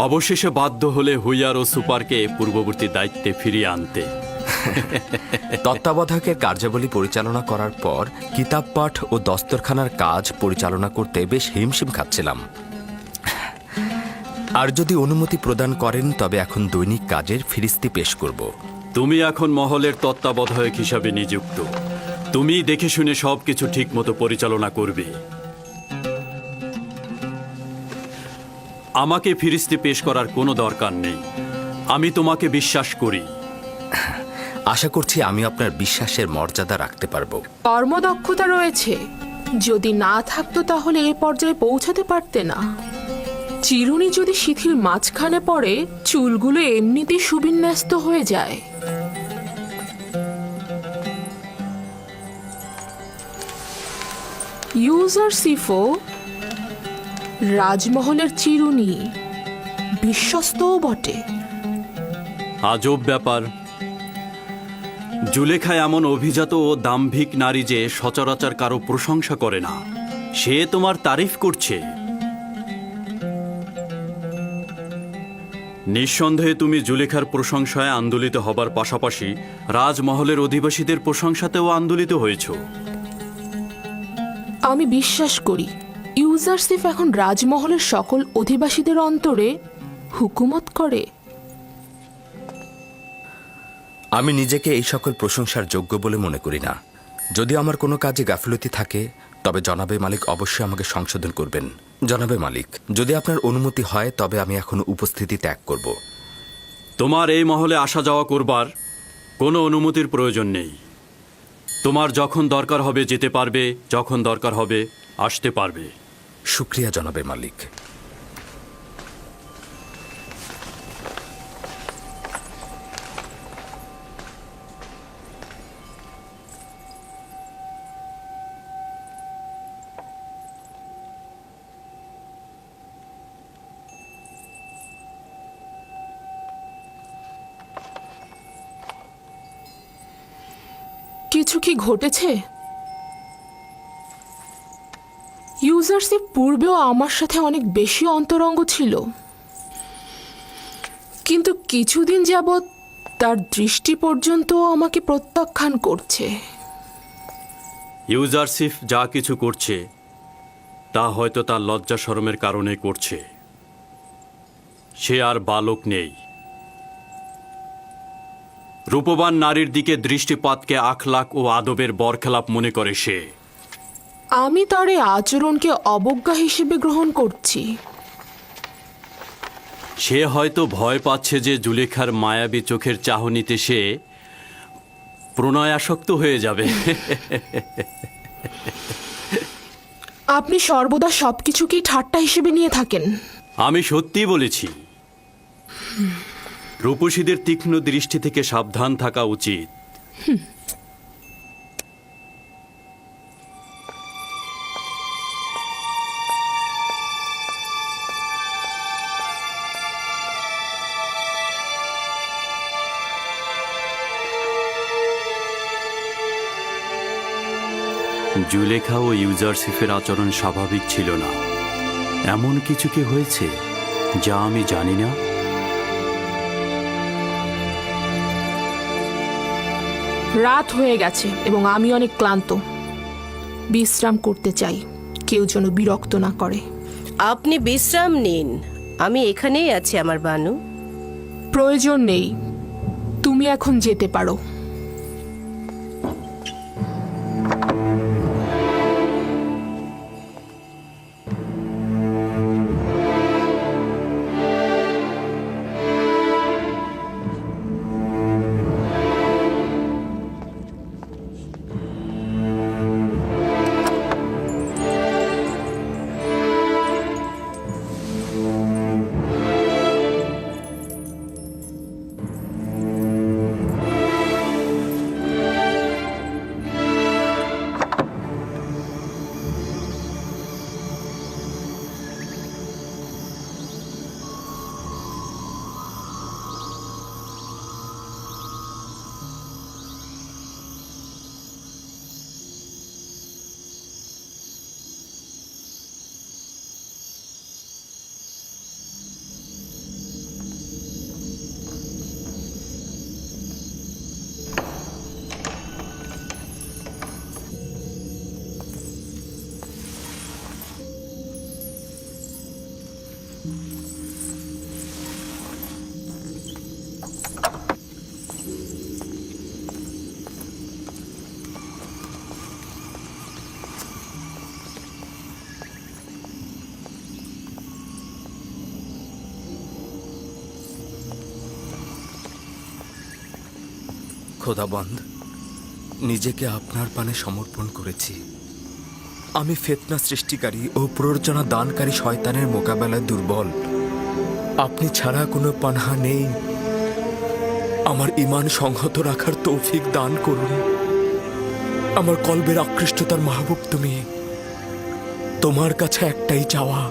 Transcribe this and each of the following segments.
অবশেষে বাধ্য হলে হুইয়ার ও সুপারকে পূর্ববর্তী দায়িত্বে ফিরিয়ে আনতে। তত্ত্বাবধায়কের কার্যাবলী পরিচালনা করার পর কিতাব পাঠ ও দস্তরখানার কাজ পরিচালনা করতে বেশ হিমশিম খাচ্ছিলাম। আর যদি অনুমতি প্রদান করেন তবে এখন দৈনিক কাজের ফিরিস্তি পেশ করব। তুমি এখন মহলের তত্ত্বাবধায়ক হিসাবে নিযুক্ত। তুমি দেখে শুনে সবকিছু ঠিক মতো পরিচালনা করবে। আমাকে ফিরিস্তি পেশ করার কোনো দরকার নেই। আমি তোমাকে বিশ্বাস করি। আশা করছি আমি আপনার বিশ্বাসের মর্যাদা রাখতে পারবো। কর্মদক্ষতা রয়েছে, যদি না থাকতো তাহলে এ পর্যায়ে পৌঁছাতে পারতে না। চিরুনি যদি শিথিল মাঝখানে পড়ে, চুলগুলো এমনিতেই সুবিন্যস্ত হয়ে যায়। ইউজারশিফও রাজমহলের চিরুনি, বিশ্বস্তও বটে। আজব ব্যাপার। জুলেখা এমন অভিজাত ও দাম্ভিক নারী যে সচরাচর কারো প্রশংসা করে না। সে তোমার তারিফ করছে। নিঃসন্দেহে তুমি জুলেখার প্রশংসায় আন্দোলিত হবার পাশাপাশি রাজমহলের অধিবাসীদের প্রশংসাতেও আন্দোলিত হয়েছ। আমি বিশ্বাস করি ইউজারশিফ এখন রাজমহলের সকল অধিবাসীদের অন্তরে হুকুমত করে। আমি নিজেকে এই সকল প্রশংসার যোগ্য বলে মনে করি না। যদি আমার কোনো কাজে গাফিলতি থাকে তবে জনাবে মালিক অবশ্যই আমাকে সংশোধন করবেন। জনাবে মালিক, যদি আপনার অনুমতি হয় তবে আমি এখন উপস্থিতি ত্যাগ করব। তোমার এই মহলে আসা যাওয়া করবার কোনো অনুমতির প্রয়োজন নেই। তোমার যখন দরকার হবে যেতে পারবে, যখন দরকার হবে আসতে পারবে। শুক্রিয়া জনাবে মালিক। কিছু কি ঘটেছে? ইউজারশিপ পূর্বেও আমার সাথে অনেক বেশি অন্তরঙ্গ ছিল, কিন্তু কিছুদিন যাবৎ তার দৃষ্টি পর্যন্ত আমাকে প্রত্যাখ্যান করছে। ইউজারশিপ যা কিছু করছে তা হয়তো তার লজ্জা শরমের কারণে করছে। সে আর বালক নেই। রূপবান নারীর দিকে দৃষ্টিপাতকে আখলাক ও আদবের বরখেলাপ মনে করে সে। আমি তার এই আচরণকে অবজ্ঞা হিসেবে গ্রহণ করছি। সে হয়তো ভয় পাচ্ছে যে জুলেখার মায়াবী চোখের চাহনিতে সে প্রণয়াসক্ত হয়ে যাবে। আপনি সর্বদা সবকিছুকেই ঠাট্টা হিসেবে নিয়ে থাকেন। আমি সত্যিই বলেছি। রূপসীদের তীক্ষ্ণ দৃষ্টি থেকে সাবধান থাকা উচিত। জুলেখা ও ইউজারশিফের আচরণ স্বাভাবিক ছিল না। এমন কিছু কি হয়েছে যা আমি জানি না? রাত হয়ে গেছে এবং আমি অনেক ক্লান্ত। বিশ্রাম করতে চাই, কেউ যেন বিরক্ত না করে। আপনি বিশ্রাম নিন, আমি এখানেই আছি আমার বানু। প্রয়োজন নেই, তুমি এখন যেতে পারো। খোদাবন্দ, নিজেকে আপনার পানে সমর্পণ করেছি। আমি ফিতনা সৃষ্টিকারী ও প্ররোচনা দানকারী শয়তানের মোকাবেলায় দুর্বল। আপনি ছাড়া কোনো পানাহা নেই। আমার ঈমান সংহত রাখার তৌফিক দান করুন। আমার কলবের আকৃষ্টতার মাহবুব তুমি। তোমার কাছে একটাই চাওয়া,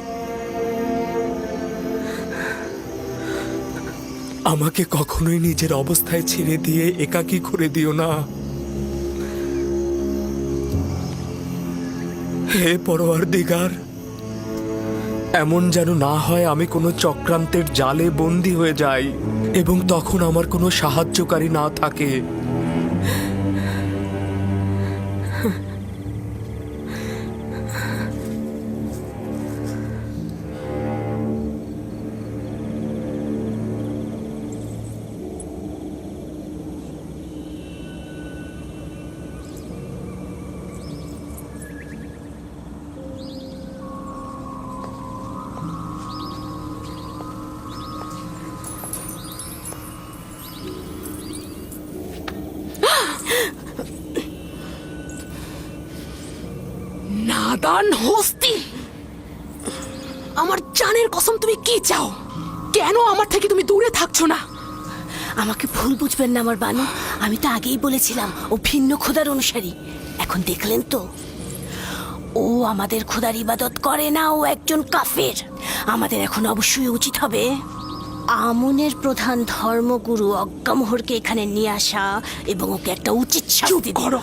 আমাকে কখনোই নিজের অবস্থায় ছেড়ে দিয়ে একাকী করে দিও না। হে পরওয়ারদিগার, এমন যেন না হয় আমি কোনো চক্রান্তের জালে বন্দী হয়ে যাই এবং তখন আমার কোনো সাহায্যকারী না থাকে। নাদান হস্তি, আমার জানের কসম, তুমি কি চাও? কেন আমার থেকে তুমি দূরে থাকছো না? আমাকে ভুল বুঝবেন না আমার বানু, আমি তো আগেই বলেছিলাম ও ভিন্ন খোদার অনুসারী। এখন দেখলেন তো, ও আমাদের খোদার ইবাদত করে না, ও একজন কাফের। আমাদের এখন অবশ্যই উচিত হবে আমনের প্রধান ধর্মগুরু অজ্ঞামোহরকে এখানে নিয়ে আসা এবং ওকে একটা উচিত শাস্তি করো।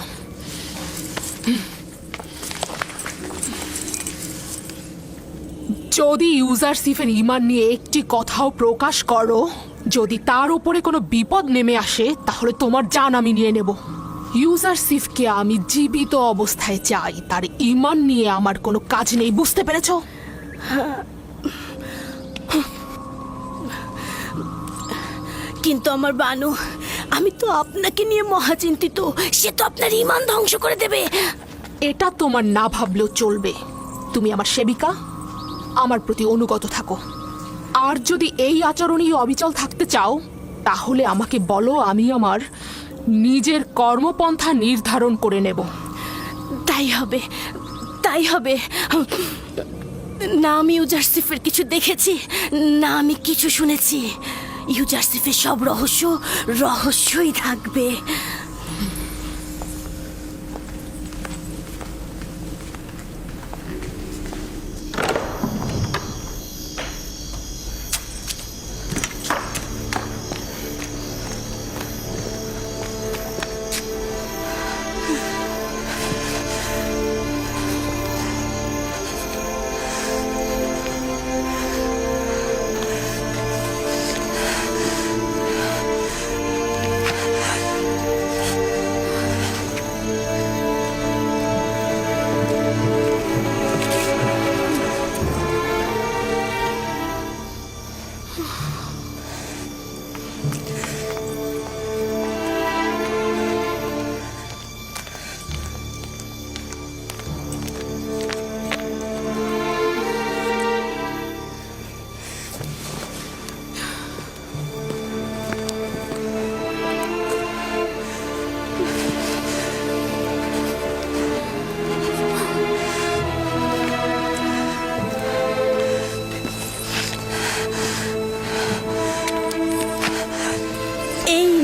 যদি ইউজারসিফের ঈমান নিয়ে একটি কথাও প্রকাশ করো, যদি তার উপরে কোনো বিপদ নেমে আসে, তাহলে তোমার জান আমি নিয়ে নেব। ইউজারসিফকে আমি জীবিত অবস্থায় চাই, তার ঈমান নিয়ে আমার কোনো কাজ নেই, বুঝতে পেরেছো? কিন্তু আমার বানু, আমি তো আপনাকে নিয়ে মহাচিন্তিত। সে তো আপনার ঈমান ধ্বংস করে দেবে। এটা তোমার না ভাবলেও চলবে। তুমি আমার সেবিকা, আমার প্রতি অনুগত থাকো। আর যদি এই আচরণেই অবিচল থাকতে চাও, তাহলে আমাকে বলো, আমি আমার নিজের কর্মপন্থা নির্ধারণ করে নেব। তাই হবে, তাই হবে। না আমি ইউজারসিফের কিছু দেখেছি, না আমি কিছু শুনেছি। ইউজারসিফের সব রহস্যই থাকবে।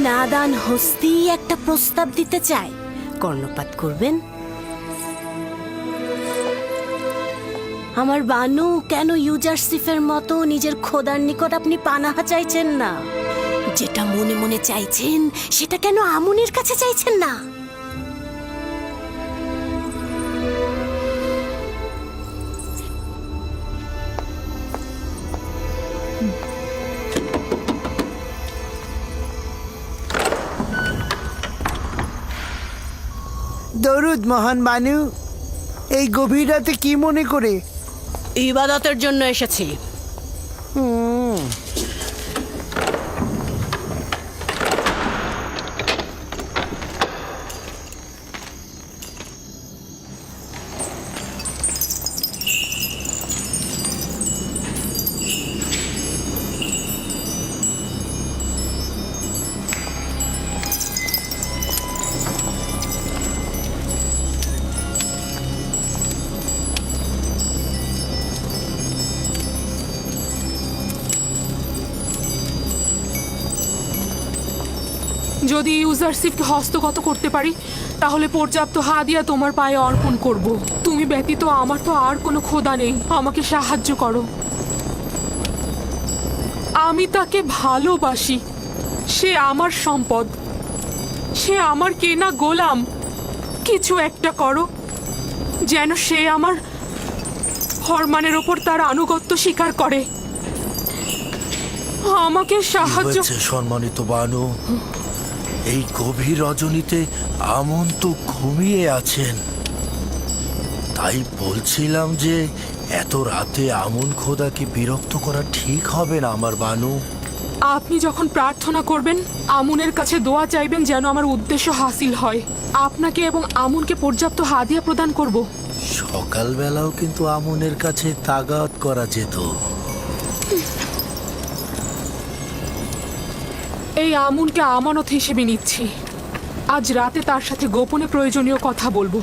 নাদান হস্তি একটা প্রস্তাব দিতে চায়, কর্ণপাত করবেন? আমার বানু, কেন ইউজারসিফের মতো নিজের খোদার নিকট আপনি পানাহা চাইছেন না? যেটা মনে মনে চাইছেন সেটা কেন আমনের কাছে চাইছেন না? দরুদ মহান বানু। এই গভীর রাতে কি মনে করে? ইবাদতের জন্য এসেছি। যদি ইউজারশিপকে হস্তগত করতে পারি তাহলে পর্যাপ্ত হাদিয়া তোমার পায়ে অর্পণ করব। তুমি ব্যতীত আমার তো আর কোনো খোদা নেই, আমাকে সাহায্য করো। আমি তাকে ভালোবাসি, সে আমার সম্পদ, সে আমার কেনা গোলাম। কিছু একটা করো যেন সে আমার ফরমানের ওপর তার আনুগত্য স্বীকার করে। আমাকে সাহায্য। হয়েছে সম্মানিত বানু? এই গভীর রজনীতে আমন তো ঘুমিয়ে আছেন, তাই বলছিলাম যে এত রাতে আমন খোদাকে বিরক্ত করা ঠিক হবে না আমার বানু। আপনি যখন প্রার্থনা করবেন আমুনের কাছে দোয়া চাইবেন যেন আমার উদ্দেশ্য হাসিল হয়। আপনাকে এবং আমুনকে পর্যাপ্ত হাদিয়া প্রদান করব। সকালবেলাও কিন্তু আমনের কাছে তাগাত করা যেত। এই আমুনকে আমানত হিসেবে নিচ্ছি। আজ রাতে তার সাথে গোপনে প্রয়োজনীয় কথা বলবো।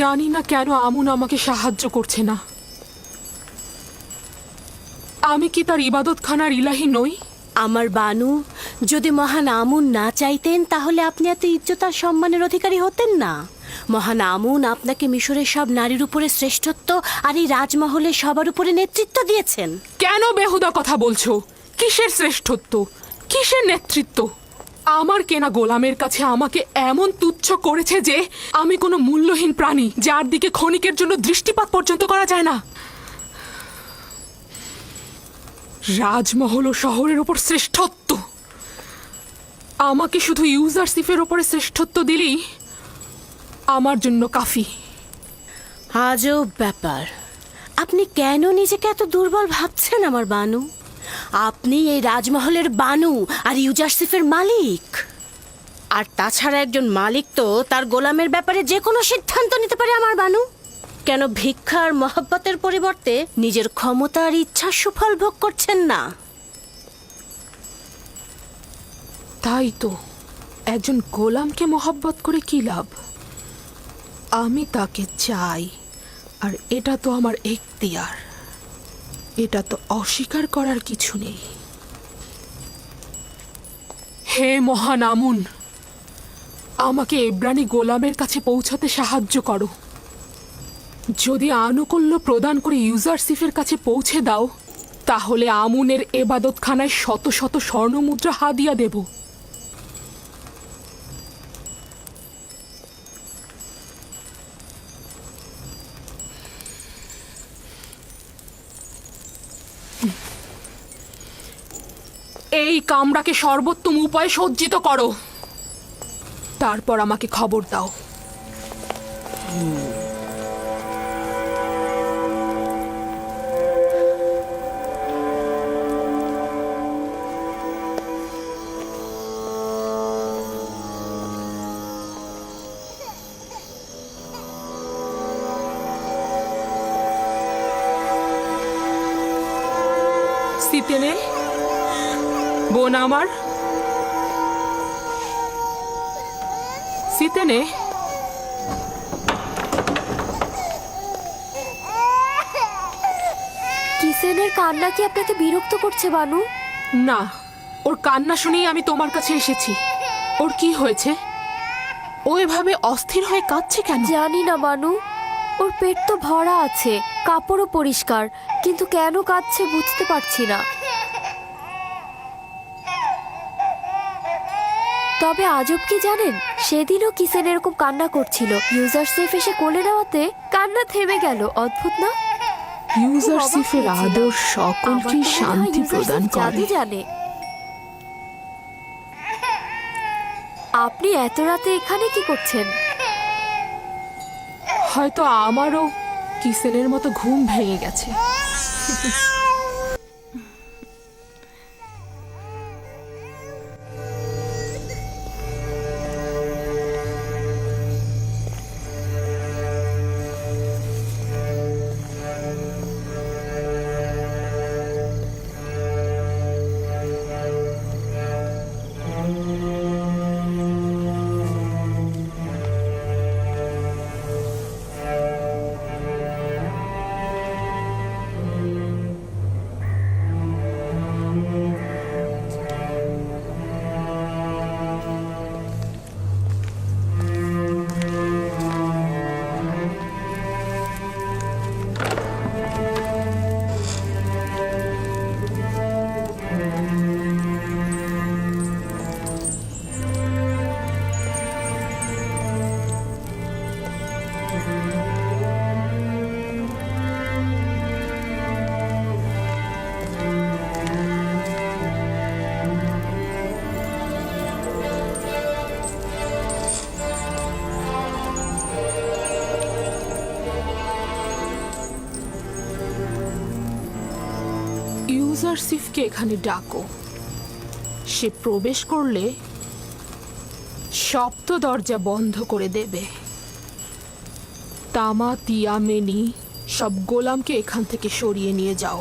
জানি না কেন আমুন আমাকে সাহায্য করছে না। আমি কি তার ইবাদতখানার ইলাহি নই? আমার বানু, যদি মহান আমুন না চাইতেন তাহলে আপনি এত ইজ্জত আর সম্মানের অধিকারী হতেন না। মহান আমুন আপনাকে মিশরের সব নারীর উপরে শ্রেষ্ঠত্ব আর এই রাজমহলে সবার উপরে নেতৃত্ব দিয়েছেন। কেন বেহুদা কথা বলছো? কিসের শ্রেষ্ঠত্ব, কিসের নেতৃত্ব? আমার কেনা গোলামের কাছে আমাকে এমন তুচ্ছ করেছে যে আমি কোনো মূল্যহীন প্রাণী, যার দিকে ক্ষণিকের জন্য দৃষ্টিপাত পর্যন্ত করা যায় না। রাজমহল ও শহরের ওপর শ্রেষ্ঠত্ব, আমাকে শুধু ইউজারশিপের ওপরে শ্রেষ্ঠত্ব দিলেই আমার জন্য কাফি। আজব ব্যাপার, আপনি কেন নিজেকে এত দুর্বল ভাবছেন আমার বানু? আপনি এই রাজমহলের বানু আর ইউজারশিপের মালিক। আর তাছাড়া একজন মালিক তো তার গোলামের ব্যাপারে যে কোনো সিদ্ধান্ত নিতে পারে আমার বানু। কেন ভিক্ষা আর মহব্বতের পরিবর্তে নিজের ক্ষমতা আর ইচ্ছার সুফল ভোগ করছেন না? তাই তো, একজন গোলামকে মহব্বত করে কি লাভ? আমি তাকে চাই, আর এটা তো আমার এখতিয়ার, এটা তো অস্বীকার করার কিছু নেই। হে মহান আমুন, আমাকে এব্রানি গোলামের কাছে পৌঁছাতে সাহায্য করো। যদি আনুকূল্য প্রদান করে ইউজারশিপের কাছে পৌঁছে দাও তাহলে আমুনের এবাদতখানায় শত শত স্বর্ণমুদ্রা হাদিয়া দেব। এই কামরাকে সর্বোত্তম উপায়ে সজ্জিত করো, তারপর আমাকে খবর দাও। সিতেনে, বোন আমার, সিতেনে, কিসেনের কান্না কি আপনাকে বিরক্ত করছে বানু? না, ওর কান্না শুনেই আমি তোমার কাছে এসেছি। ওর কি হয়েছে? ও এভাবে অস্থির হয়ে কাঁদছে কেন? জানি না বানু, ওর পেট তো ভরা আছে, কাপড়ও পরিষ্কার, কিন্তু কেন কাঁদছে বুঝতে পারছি না। তবে আজব কি জানেন, সেদিনও কিসেন এরকম কান্না করছিল, ইউজার সেফ এসে কোলে নেওয়াতে কান্না থেমে গেল। অদ্ভুত না? ইউজারসিফের আদর সকলকে শান্তি প্রদান করে। জাদু জানে। আপনি এত রাতে এখানে কি করছেন? হয়তো আমারও কিসেনের মতো ঘুম ভেঙে গেছে। ইউজারসিফকে এখানে ডাকো। সে প্রবেশ করলে সপ্ত দরজা বন্ধ করে দেবে। তামা, তিয়া, মেনি সব গোলামকে এখান থেকে সরিয়ে নিয়ে যাও।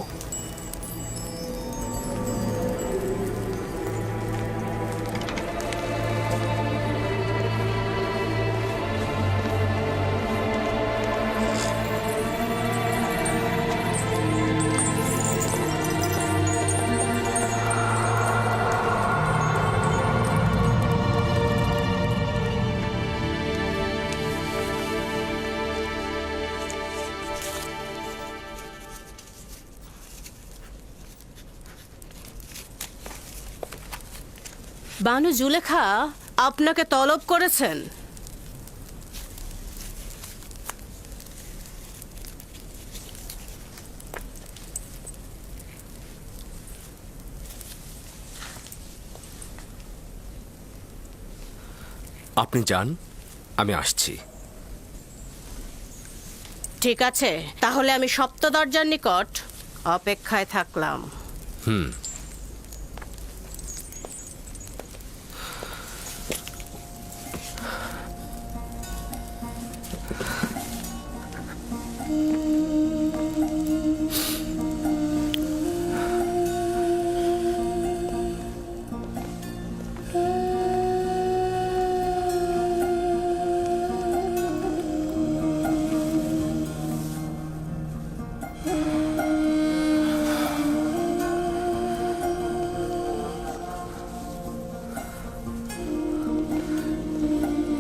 বানু জুলেখা আপনাকে তলব করেছেন। আপনি যান, আমি আসছি। ঠিক আছে, তাহলে আমি সপ্ত দরজার নিকট অপেক্ষায় থাকলাম।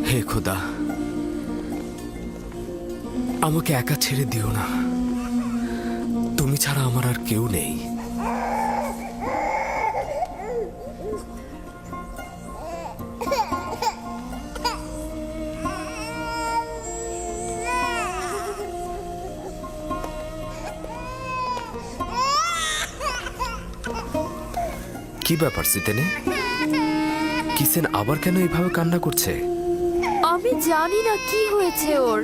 হে খোদা, আমাকে একা ছেড়ে দিও না। তুমি ছাড়া আমার আর কেউ নেই। কি ব্যাপার সিতেনে? কিসেন আবার কেন এইভাবে কান্না করছে? আমি জানি না কি হয়েছে ওর।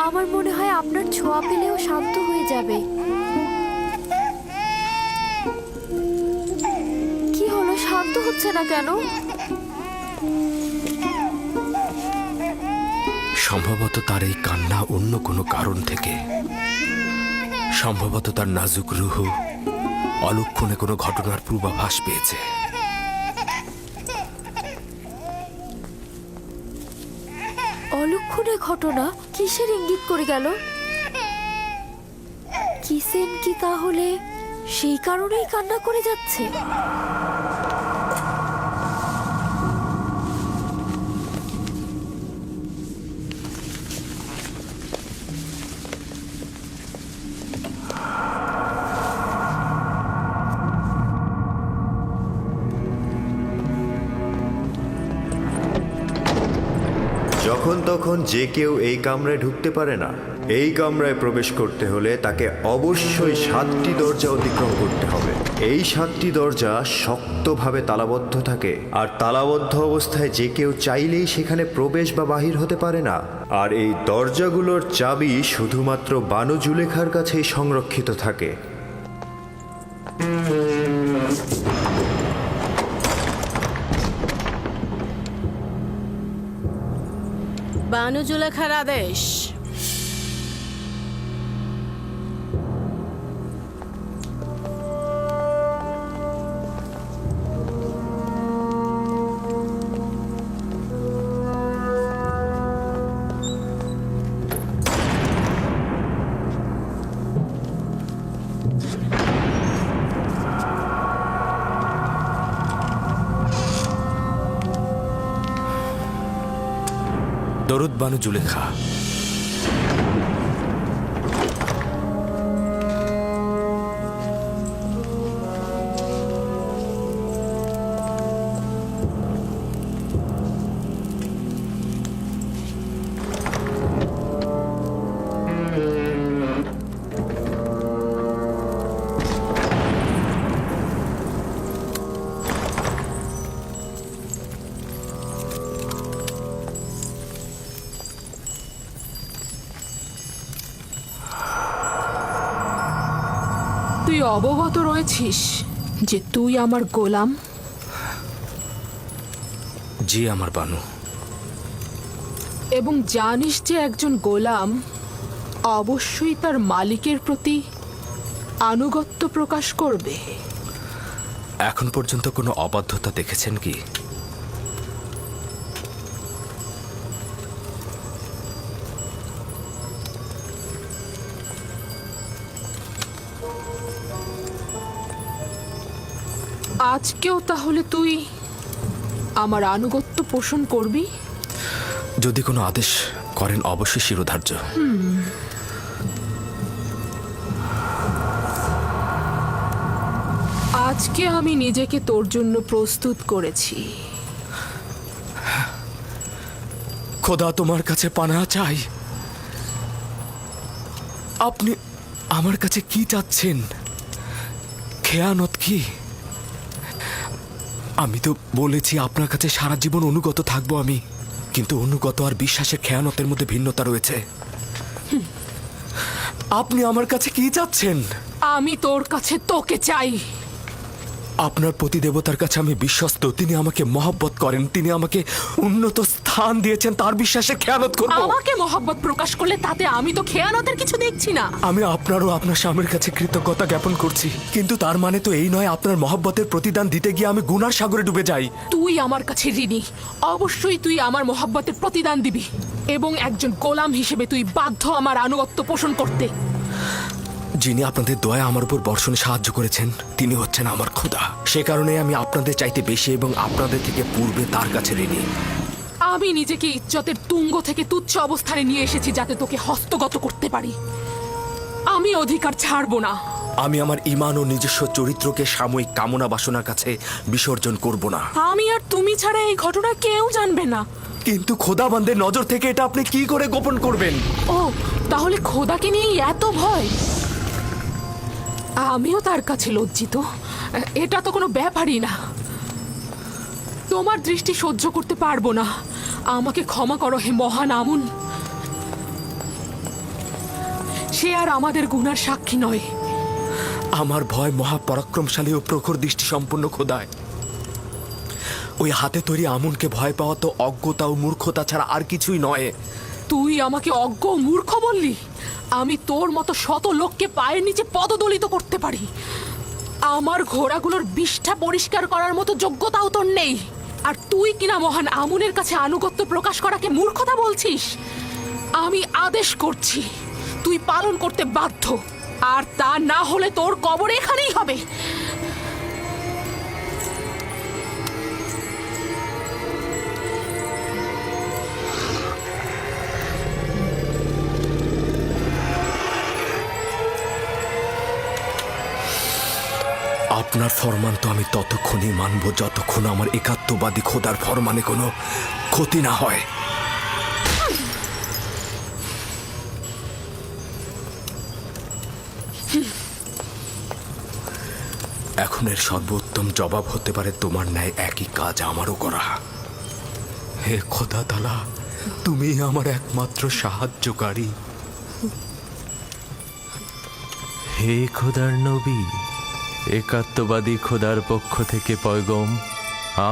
আমার মনে হয় আপনার ছোঁয়া পেলেও শান্ত হয়ে যাবে। কি হলো, শান্ত হচ্ছে না কেন? সম্ভবত তার এই কান্না অন্য কোনো কারণ থেকে। সম্ভবত তার নাজুক রুহ অলক্ষণে কোনো ঘটনার পূর্বাভাস পেয়েছে। অলক্ষণে ঘটনা? কিসের ইঙ্গিত করে গেল? কিসেন কি তাহলে সেই কারণেই কান্না করে যাচ্ছে? যখন তখন যে কেউ এই কামরায় ঢুকতে পারে না। এই কামরায় প্রবেশ করতে হলে তাকে অবশ্যই 7টি দরজা অতিক্রম করতে হবে। এই 7টি দরজা শক্তভাবে তালাবদ্ধ থাকে, আর তালাবদ্ধ অবস্থায় যে কেউ চাইলেই সেখানে প্রবেশ বা বাহির হতে পারে না। আর এই দরজাগুলোর চাবি শুধুমাত্র বানু জুলেখার কাছেই সংরক্ষিত থাকে। বানু জুলেখার আদেশ। দরুদ বানু জুলেখা। তুই অবগত রয়েছিস যে তুই আমার গোলাম? জি আমার বানু। এবং জানিস যে একজন গোলাম অবশ্যই তার মালিকের প্রতি আনুগত্য প্রকাশ করবে। এখন পর্যন্ত কোনো অবাধ্যতা দেখেছেন কি? আজকেও তাহলে তুই আমার আনুগত্য পোষণ করবি? যদি কোনো আদেশ করেন অবশ্যই শিরোধার্য। আজকে আমি নিজেকে তোর জন্য প্রস্তুত করেছি। খোদা তোমার কাছে পানা চাই। আপনি আমার কাছে কি চাচ্ছেন? খেয়ানত কি? আমি তো বলেছি আপনার কাছে সারা জীবন অনুগত থাকবো আমি, কিন্তু অনুগত আর বিশ্বাসের খেয়ানতের মধ্যে ভিন্নতা রয়েছে। আপনি আমার কাছে কি চাচ্ছেন? আমি তোর কাছে তোকে চাই। আপনার প্রতিদেবতার কাছে আমি বিশ্বস্ত। তিনি আমাকে মহব্বত করেন, তিনি আমাকে উন্নত স্থান দিয়েছেন। তার বিশ্বাসে খেয়ানত করব? আমাকে মহব্বত প্রকাশ করলে তাতে আমি তো খেয়ানতের কিছু দেখছি না। আমি আপনারও আপনার স্বামীর কাছে কৃতজ্ঞতা জ্ঞাপন করছি, কিন্তু তার মানে তো এই নয় আপনার মহব্বতের প্রতিদান দিতে গিয়ে আমি গুনার সাগরে ডুবে যাই। তুই আমার কাছে ঋণী। অবশ্যই তুই আমার মহব্বতের প্রতিদান দিবি, এবং একজন গোলাম হিসেবে তুই বাধ্য আমার আনুগত্য পোষণ করতে। যিনি আপনাদের দয়া আমার উপর বর্ষণে সাহায্য করেছেন তিনি হচ্ছেন আমার খোদা। সে কারণে আমি আপনাদের চাইতে বেশি এবং আপনাদের থেকে পূর্বে তার কাছে ঋণী। আমি নিজেকে ইজ্জতের তুঙ্গ থেকে তুচ্ছ অবস্থানে নিয়ে এসেছি যাতে তোকে হস্তগত করতে পারি। আমি অধিকার ছাড়বো না। আমি আমার ঈমান ও নিজস্ব চরিত্রকে সাময়িক কামনা বাসনার কাছে বিসর্জন করব না। আমি আর তুমি ছাড়া এই ঘটনা কেউ জানবে না। কিন্তু খোদাবন্দের নজর থেকে এটা আপনি কি করে গোপন করবেন? ও, তাহলে খোদাকে নিয়ে এত ভয়? আমিও তার কাছে লজ্জিত। এটা তো কোনো ব্যাপারই না। তোমার দৃষ্টি সহ্য করতে পারবো না। আমাকে ক্ষমা করো হে মহান আমুন। সে আর আমাদের গুনার সাক্ষী নয়। আমার ভয় মহাপরাক্রমশালী ও প্রখর দৃষ্টি সম্পন্ন খোদায়। ওই হাতে তৈরি আমুনকে ভয় পাওয়া তো অজ্ঞতা ও মূর্খতা ছাড়া আর কিছুই নয়। তুই আমাকে অজ্ঞ ও মূর্খ বললি? আমি তোর মতো শত লোককে পায়ের নিচে পদদলিত করতে পারি। আমার ঘোড়াগুলোর বিষ্ঠা পরিষ্কার করার মতো যোগ্যতাও তোর নেই, আর তুই কিনা মহান আমুনের কাছে আনুগত্য প্রকাশ করাকে মূর্খতা বলছিস? আমি আদেশ করছি, তুই পালন করতে বাধ্য, আর তা না হলে তোর কবর এখানেই হবে। আপনার ফরমান তো আমি ততক্ষণই মানব যতক্ষণ আমার একাত্মবাদী খোদার ফরমানে কোনো ক্ষতি না হয়। এখন এর সর্বোত্তম জবাব হতে পারে তোমার ন্যায় একই কাজ আমারও করা। হে খোদা তাআলা, তুমি আমার একমাত্র সাহায্যকারী। হে খোদার নবী, একাত্মবাদী খোদার পক্ষ থেকে পয়গম,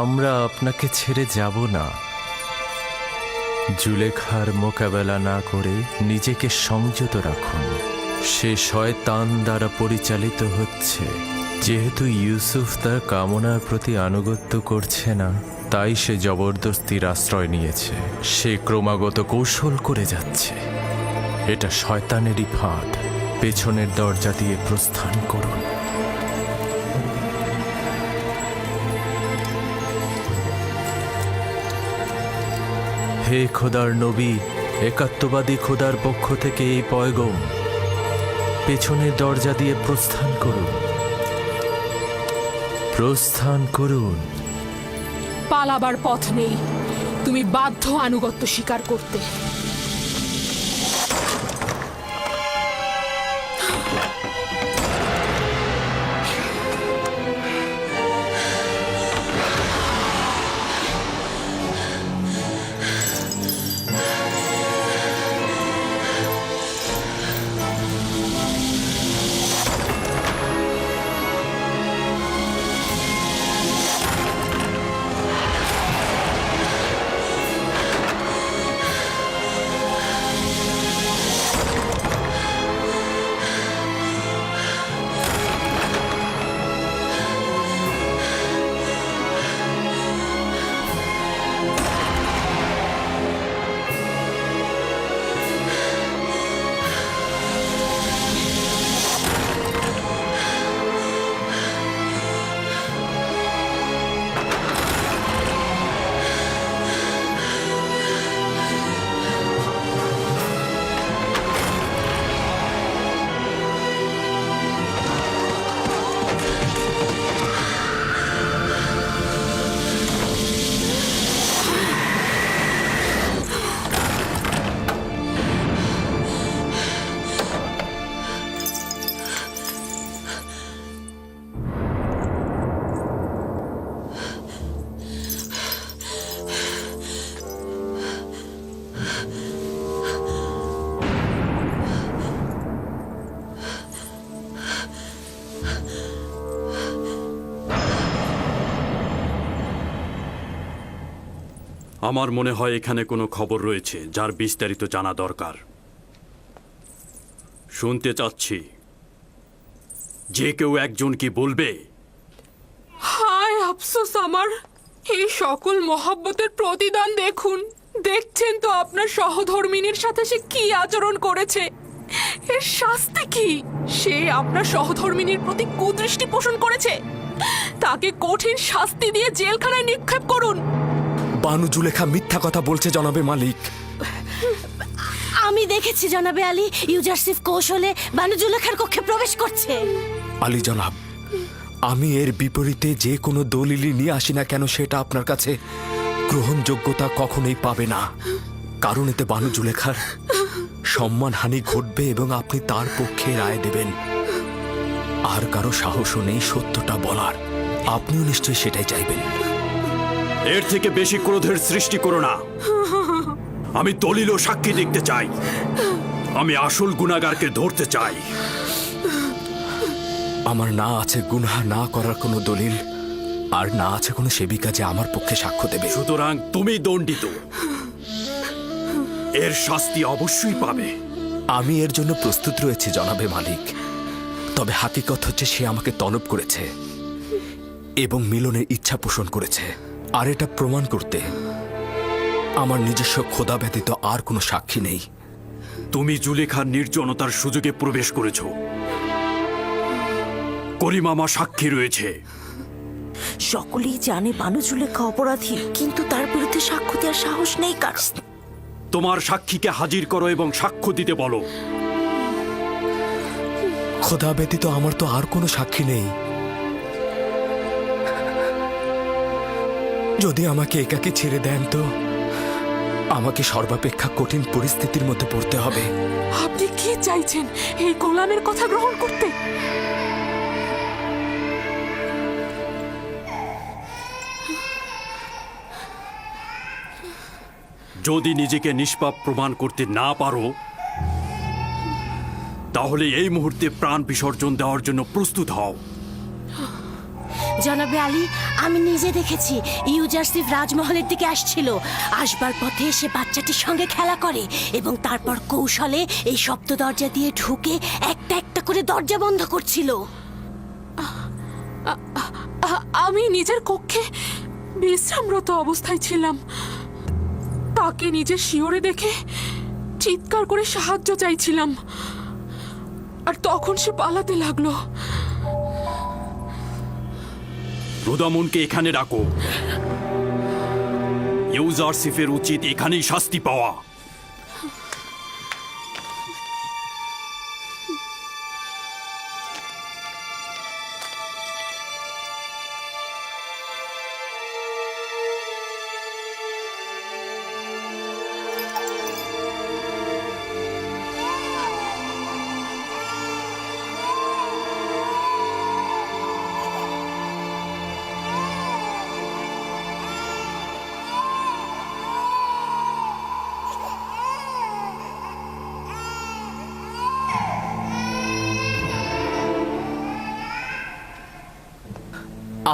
আমরা আপনাকে ছেড়ে যাব না। জুলেখার মোকাবেলা না করে নিজেকে সংযত রাখুন। সে শয়তান দ্বারা পরিচালিত হচ্ছে। যেহেতু ইউসুফ তার কামনার প্রতি আনুগত্য করছে না, তাই সে জবরদস্তির আশ্রয় নিয়েছে। সে ক্রমাগত কৌশল করে যাচ্ছে। এটা শয়তানেরই ফাঁদ। পেছনের দরজা দিয়ে প্রস্থান করুন। হে খোদার নবী, একাত্মবাদী খোদার পক্ষ থেকে এই পয়গম, পেছনের দরজা দিয়ে প্রস্থান করুন। প্রস্থান করুন। পালাবার পথ নেই, তুমি বাধ্য আনুগত্য স্বীকার করতে। আমার মনে হয় এখানে কোনো খবর রয়েছে যার বিস্তারিত জানা দরকার। শুনতে চাচ্ছি, যে কেউ একজন কি বলবে? হায় আফসোস আমার, এই সকল মহব্বতের প্রতিদান দেখুন। দেখছেন তো আপনার সহধর্মিনীর সাথে সে কি আচরণ করেছে। এর শাস্তি কি? সে আপনার সহধর্মিনীর প্রতি কুদৃষ্টি পোষণ করেছে। তাকে কঠিন শাস্তি দিয়ে জেলখানায় নিক্ষেপ করুন। বানু জুলেখা মিথ্যা কথা বলছে জনাবে মালিক। আমি দেখেছি জনাবে আলী, ইউজারসিফ কৌশলে বানু জুলেখার কক্ষে প্রবেশ করছে। আলী জনাব, আমি এর বিপরীতে যে কোনো দলিলই নিয়ে আসি না কেন, সেটা আপনার কাছে গ্রহণযোগ্যতা কখনোই পাবে না। কারণ এতে বানু জুলেখার সম্মানহানি ঘটবে এবং আপনি তার পক্ষে রায় দেবেন। আর কারো সাহসও নেই সত্যটা বলার। আপনিও নিশ্চয়ই সেটাই চাইবেন। এর থেকে বেশি ক্রোধের সৃষ্টি করো না। আমি দলিল ও সাক্ষী দেখতে চাই। আমি আসল গুনাহগারকে ধরতে চাই। আমার না আছে গুনাহ না করার কোনো দলিল, আর না আছে কোনো সেবিকা যে আমার পক্ষে সাক্ষ্য দেবে। সুতরাং তুমি দণ্ডিত। এর শাস্তি অবশ্যই পাবে। আমি এর জন্য প্রস্তুত রয়েছি জনাবে মালিক। তবে হাকিকত হচ্ছে সে আমাকে তলব করেছে এবং মিলনের ইচ্ছা পোষণ করেছে। আর এটা প্রমাণ করতে আমার নিজস্ব খোদা ব্যতীত আর কোনো সাক্ষী নেই। তুমি জুলেখার নির্জনতার সুযোগে প্রবেশ করেছ। করিমামা সাক্ষী রয়েছে। সকলেই জানে বানু জুলেখা অপরাধী, কিন্তু তার বিরুদ্ধে সাক্ষ্য দেওয়ার সাহস নেই কার। তোমার সাক্ষীকে হাজির করো এবং সাক্ষ্য দিতে বলো। খোদা ব্যতীত আমার তো আর কোনো সাক্ষী নেই। যদি আমাকে একাকে ছেড়ে দেন তো আমাকে সর্বাপেক্ষা কঠিন পরিস্থিতির মধ্যে পড়তে হবে। আপনি কি চাইছেন এই গোলামের কথা গ্রহণ করতে? যদি নিজেকে নিষ্পাপ প্রমাণ করতে না পারো তাহলে এই মুহূর্তে প্রাণ বিসর্জন দেওয়ার জন্য প্রস্তুত হও। জনাবে আলী, আমি নিজে দেখেছি ইউজারসিফ রাজমহলের দিকে আসছিল। আসবার পথে সে বাচ্চাটির সঙ্গে খেলা করে এবং তারপর কৌশলে এই সপ্ত দরজা দিয়ে ঢুকে একটা একটা করে দরজা বন্ধ করছিল। আমি নিজের কক্ষে বিশ্রামরত অবস্থায় ছিলাম। তাকে নিজের শিয়রে দেখে চিৎকার করে সাহায্য চাইছিলাম, আর তখন সে পালাতে লাগলো। রুদামনকে এখানে ডাকো। ইউজারসিফের উচিত এখানেই শাস্তি পাওয়া।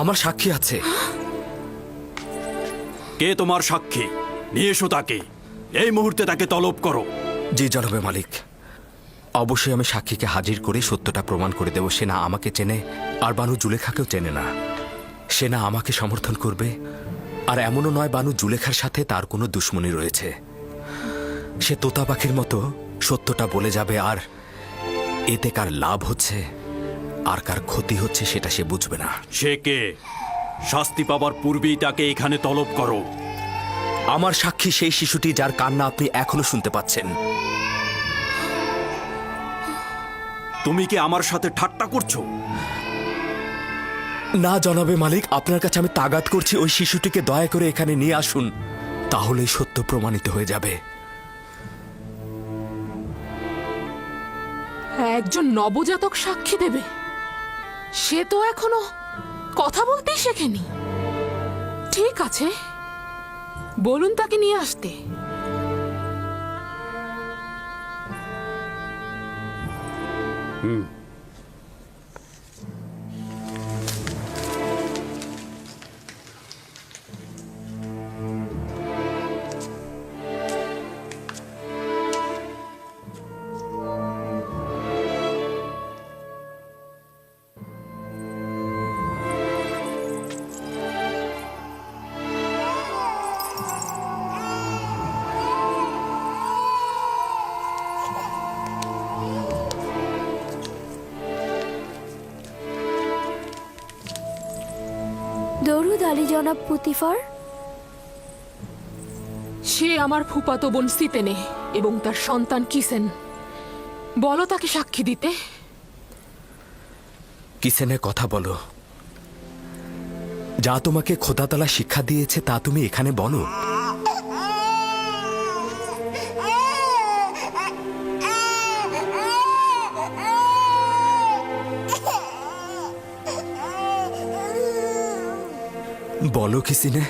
আমার সাক্ষী আছে। কে তোমার সাক্ষী? নিয়ে এসো তাকে। এই মুহূর্তে তাকে তলব করো। জি জনাবে মালিক, অবশ্যই আমি সাক্ষীকে হাজির করে সত্যটা প্রমাণ করে দেব। সে না আমাকে চেনে, আর বানু জুলেখাকেও চেনে না। সে না আমাকে সমর্থন করবে, আর এমনও নয় বানু জুলেখার সাথে তার কোনো দুশ্মনী রয়েছে। সে তোতা পাখির মতো সত্যটা বলে যাবে, আর এতে কার লাভ হচ্ছে আর কার ক্ষতি হচ্ছে সেটা সে বুঝবে না। সে কে? শাস্তি পাবার পূর্বেই তাকে এখানে তলব করো। আমার সাক্ষী সেই শিশুটি যার কান্না আপনি এখনো শুনতে পাচ্ছেন। তুমি কি আমার সাথে ঠাট্টা করছো? না জনাবে মালিক, আপনার কাছে আমি তাগাদ করছি, ওই শিশুটিকে দয়া করে এখানে নিয়ে আসুন, তাহলেই সত্য প্রমাণিত হয়ে যাবে। একজন নবজাতক সাক্ষী দেবে? সে তো এখনো কথা বলতেই শেখেনি। ঠিক আছে, বলুন তাকে নিয়ে আসতে। দরুদ আলী জনাব পুতিফার। সে আমার ফুফাতো বোন সিতেনে এবং তার সন্তান কিসেন। বলো তাকে সাক্ষী দিতে। কিসেনে কথা বলো। যা তোমাকে খোদাতালা শিক্ষা দিয়েছে তা তুমি এখানে বলো। বলো কিসিনে।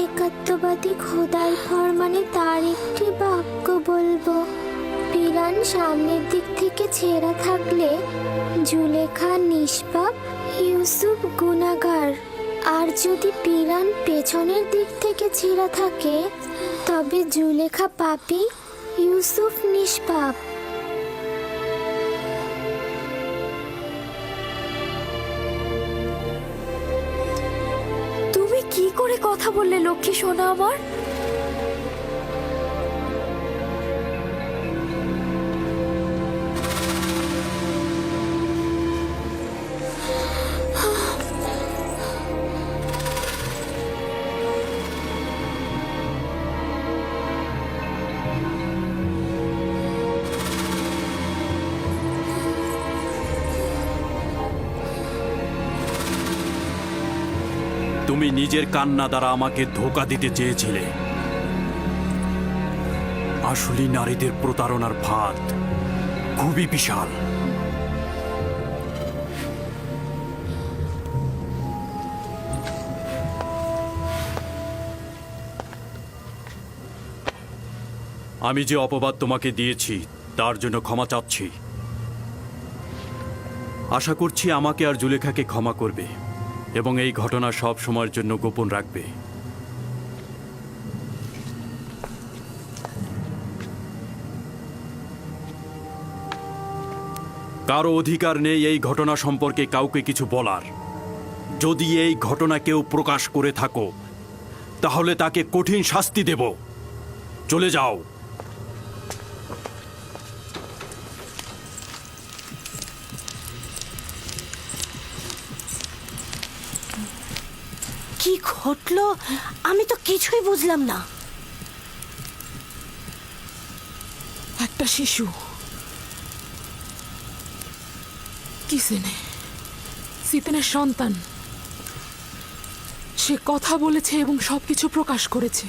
একাত্মবাদী খোদার ফরমানে তার একটি বাক্য বলবো। পিরান সামনের দিক থেকে ছেঁড়া থাকলে জুলেখা নিষ্পাপ, ইউসুফ গুনাহগার। আর যদি পিরান পেছনের দিক থেকে ছেঁড়া থাকে তবে জুলেখা পাপী, ইউসুফ নিষ্পাপ। তুমি কি করে কথা বললে লক্ষ্মী সোনা আমার? তুমি নিজের কান্না দ্বারা আমাকে ধোঁকা দিতে চেয়েছিলে। আসলে নারীদের প্রতারণার ফাঁদ খুবই বিশাল। আমি যে অপবাদ তোমাকে দিয়েছি তার জন্য ক্ষমা চাচ্ছি। আশা করছি আমাকে আর জুলেখাকে ক্ষমা করবে এবং এই ঘটনা সব সময়ের জন্য গোপন রাখবে। কারো অধিকার নেই এই ঘটনা সম্পর্কে কাউকে কিছু বলার। যদি এই ঘটনা কেউ প্রকাশ করে থাকো তাহলে তাকে কঠিন শাস্তি দেব। চলে যাও। কি ঘটলো আমি তো কিছুই বুঝলাম না। একটা শিশু সিতেনের সন্তান, সে কথা বলেছে এবং সবকিছু প্রকাশ করেছে।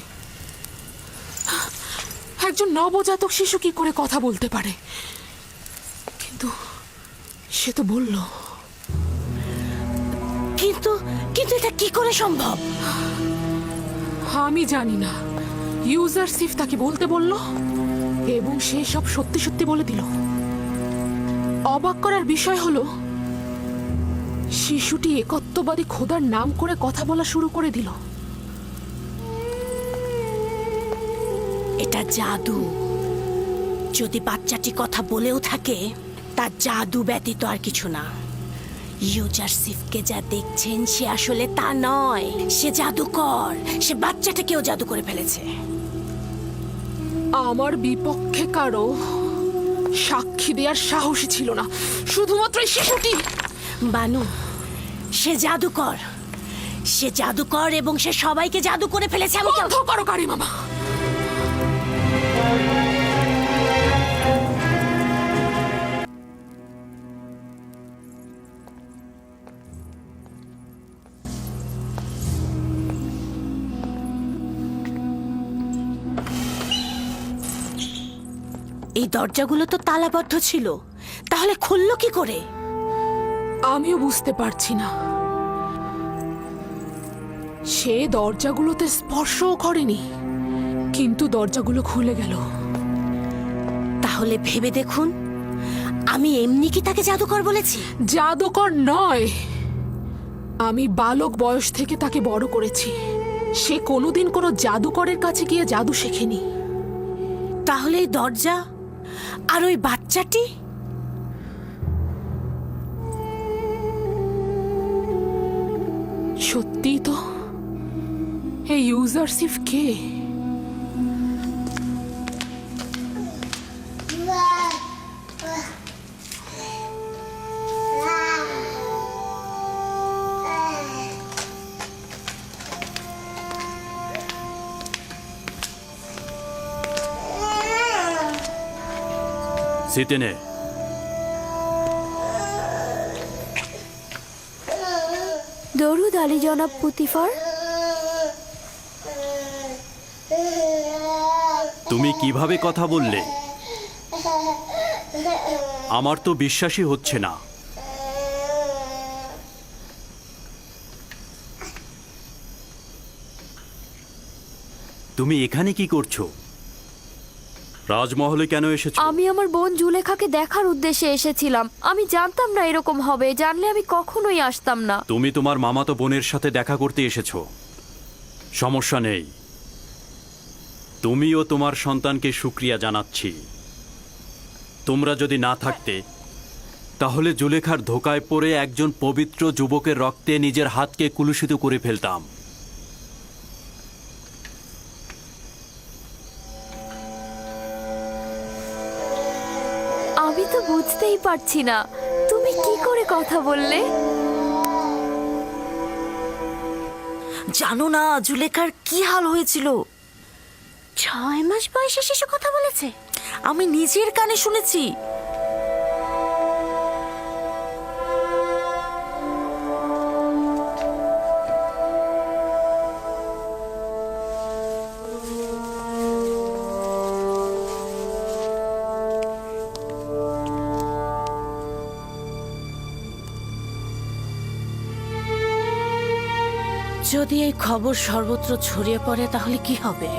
একজন নবজাতক শিশু কি করে কথা বলতে পারে? কিন্তু সে তো বলল। কিন্তু কিন্তু এটা কি করে সম্ভব? আমি জানি না। ইউজারসিফ তাকে বলতে বলল এবং সে সব সত্যি সত্যি বলে দিল। অবাক করার বিষয় হলো শিশুটি একত্ববাদী খোদার নাম করে কথা বলা শুরু করে দিল। এটা জাদু। যদি বাচ্চাটি কথা বলেও থাকে তার জাদু ব্যতীত আর কিছু না। ইউজারসিফকে যা দেখছেন সে আসলে তা নয়, সে জাদুকর। সে বাচ্চাটাকেও জাদু করে ফেলেছে। আমার বিপক্ষে কারো সাক্ষী দেওয়ার সাহসী ছিল না, শুধুমাত্র এই শিশুটি। বানু, সে জাদুকর। সে জাদুকর এবং সে সবাইকে জাদু করে ফেলেছে। আমি বন্ধ করো কারি মামা। এই দরজাগুলো তো তালাবদ্ধ ছিল, তাহলে খুললো কি করে? আমিও বুঝতে পারছি না। সে দরজাগুলোতে স্পর্শও করেনি, কিন্তু দরজাগুলো খুলে গেল। তাহলে ভেবে দেখুন, আমি এমনি কি তাকে জাদুকর বলেছি? জাদুকর নয়, আমি বালক বয়স থেকে তাকে বড় করেছি। সে কোনোদিন কোনো জাদুকরের কাছে গিয়ে জাদু শেখেনি। তাহলে এই দরজা আর ওই বাচ্চাটি? সত্যি তো। এই ইউজারসিফ কে? সিতেনে, দরুদ আলী জনাব পুতিফার। তুমি কিভাবে কথা বললে? আমার তো বিশ্বাসই হচ্ছে না। তুমি এখানে কি করছো? রাজমহলে কেন এসেছো? আমি আমার বোন জুলেখাকে দেখার উদ্দেশ্যে এসেছিলাম। আমি জানতাম না এরকম হবে, জানলে আমি কখনোই আসতাম না। তুমি তোমার মামাতো বোনের সাথে দেখা করতে এসেছো, সমস্যা নেই। তুমি ও তোমার সন্তানকে শুকরিয়া জানাচ্ছি। তোমরা যদি না থাকতে তাহলে জুলেখার ধোকায় পড়ে একজন পবিত্র যুবকের রক্তে নিজের হাতকে কুলুষিত করে ফেলতাম। আমি তো বুঝতেই পারছি না তুমি কি করে কথা বললে। জানো না জুলেখার কি হাল হয়েছিল? 6 মাস বয়সে শিশু কথা বলেছে, আমি নিজের কানে শুনেছি। যদি এই খবর সর্বত্র ছড়িয়ে পড়ে তাহলে কি হবে?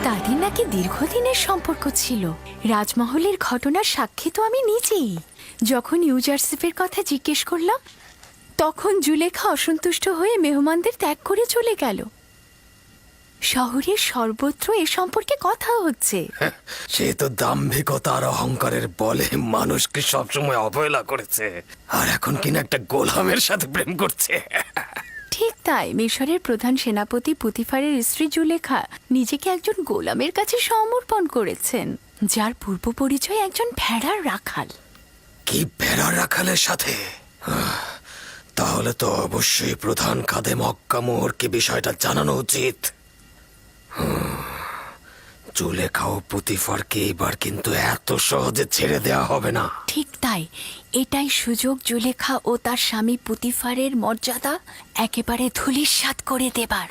তাদের নাকি দীর্ঘদিনের সম্পর্ক ছিল। রাজমহলের ঘটনার সাক্ষী তো আমি নিজেই। যখন ইউজারসিফের কথা জিজ্ঞেস করলাম তখন জুলেখা অসন্তুষ্ট হয়ে মেহমানদের ত্যাগ করে চলে গেল। শহরের সর্বত্র এ সম্পর্কে কথা হচ্ছে। সে তো দাম্ভিকতা আর অহংকারের বলে মানুষকে সবসময় অবহেলা করেছে, আর এখন কিনা একটা গোলামের সাথে প্রেম করছে। ঠিক তাই, মিশরের প্রধান সেনাপতি পুতিফারের স্ত্রী জুলেখা নিজেকে একজন গোলামের কাছে সমর্পণ করেছেন, যার পূর্ব পরিচয় একজন ভেড়ার রাখাল। কি ভেড়ার রাখালের সাথে? তাহলে তো অবশ্যই প্রধান খাদেম মক্কা মোহরকে বিষয়টা জানানো উচিত। জুলেখা ও পুতিফারকে এবার কিন্তু এত সহজে ছেড়ে দেওয়া হবে না। ঠিক তাই, এটাই সুযোগ জুলেখা ও তার স্বামী পুতিফারের মর্যাদা একেবারে ধূলিসাৎ করে দেবার।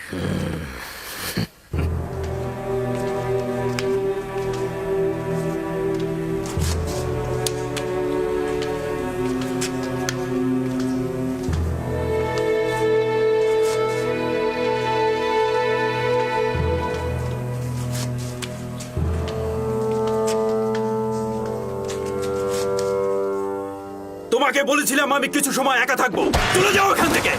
তোমাকে বলেছিলাম আমি কিছু সময় একা থাকবো, চলে যাও এখান থেকে।